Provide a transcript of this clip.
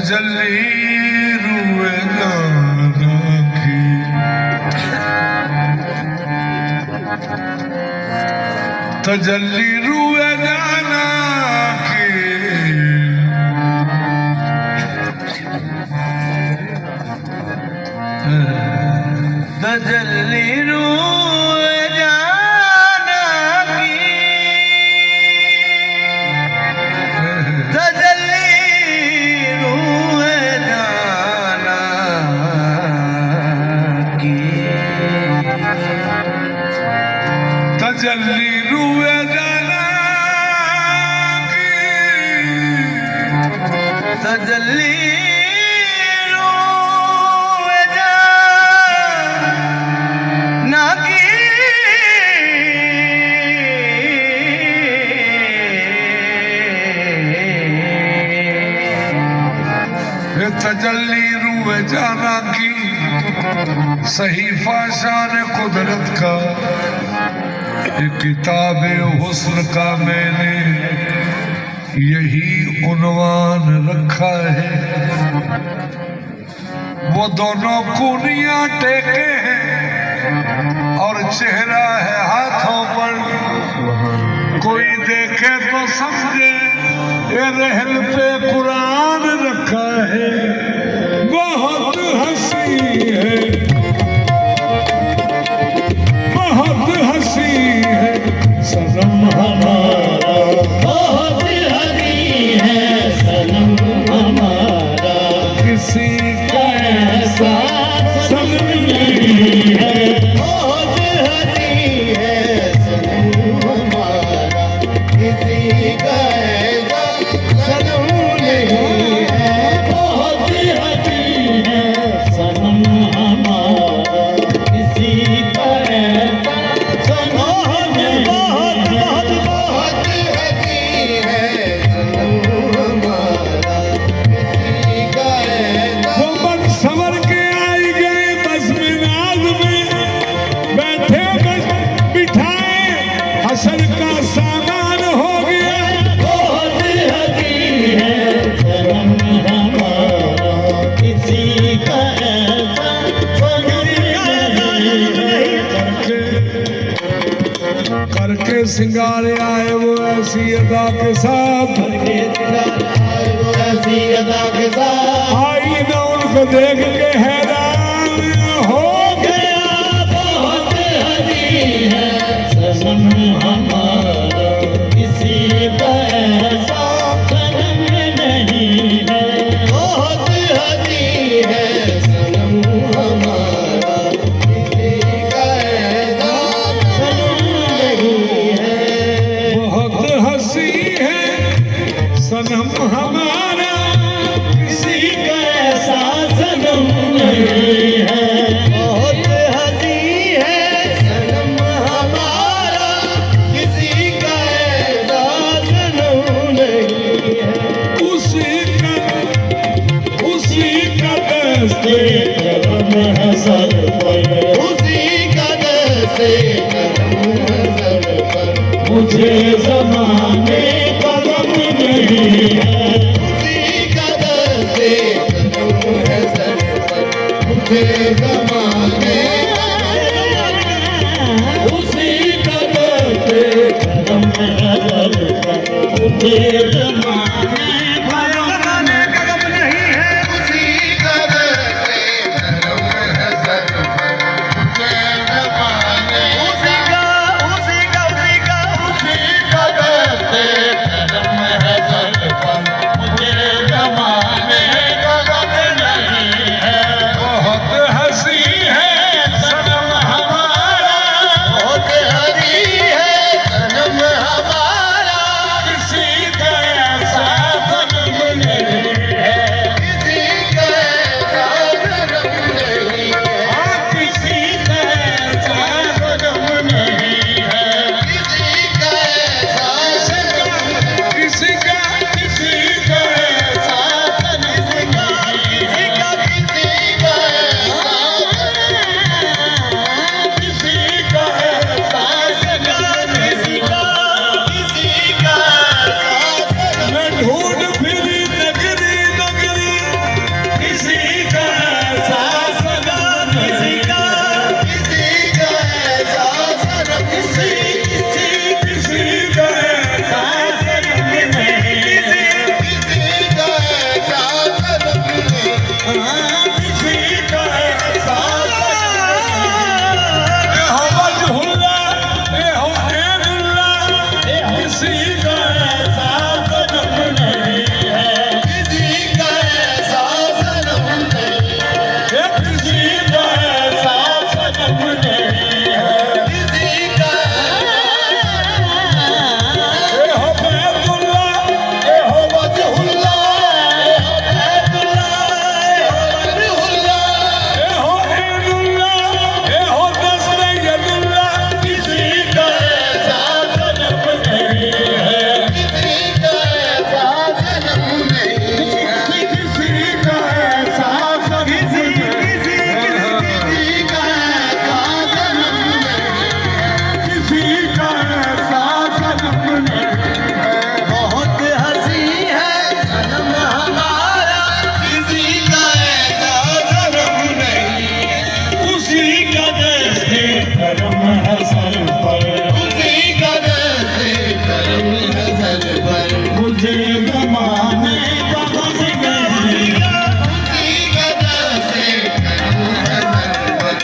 तजल्ली रूए जाना की, तजल्ली रूए जाना की, तजल्ली रूए जाना की, तजल्ली रूए जाना की, तजल्ली रूए जाना की, तजल्ली तजल्ली रूए जाना की, सहीफा शान कुदरत का, एक किताब हुस्न का मैंने यही उन्वान रखा है। वो दोनों कूनियां टेके हैं और चेहरा है हाथों पर, कोई देखे तो समझे ये रहल पे कुरान रखा है। बहुत हंसी है, बहुत हंसी है सनम हमारा, बहुत हंसी है सनम हमारा, किसी का ऐसा सनम नहीं है। बहुत हंसी है सनम हमारा, किसी का ऐसा सनम नहीं है। बहुत हंसी है सनम हमारा, किसी का ऐसा सनम नहीं है। बहुत हंसी है सनम हमारा, किसी का ऐसा। वो मन संवर के आई गए बस में नाज में, बैठे बस बिठाए हसन का सामान हो गया। बहुत हंसी है सनम हमारा, किसी का ऐसा सनम नहीं है। करके सिंगार आए वो ऐसी अदा के साथ, ऐसी अदा के साथ आई ना उनको देख के हैरान हो गया। बहुत हंसी है सनम हमारा, किसी का ऐसा सनम नहीं है। बहुत हंसी है सनम हमारा, किसी का ऐसा सनम नहीं है। बहुत हंसी है सनम हमारा, किसी का ऐसा सनम नहीं है। बहुत हंसी है सनम हमारा, किसी का ऐसा सनम नहीं है। उसी का दस्ते करम है सर पर, उसी का दस्ते करम है सर पर, मुझे ज़माने का गम नहीं है। उसी का दस्ते करम है सर पर, मुझे ज़माने का उसी का दस्ते करम है सर पर, मुझे ज़माने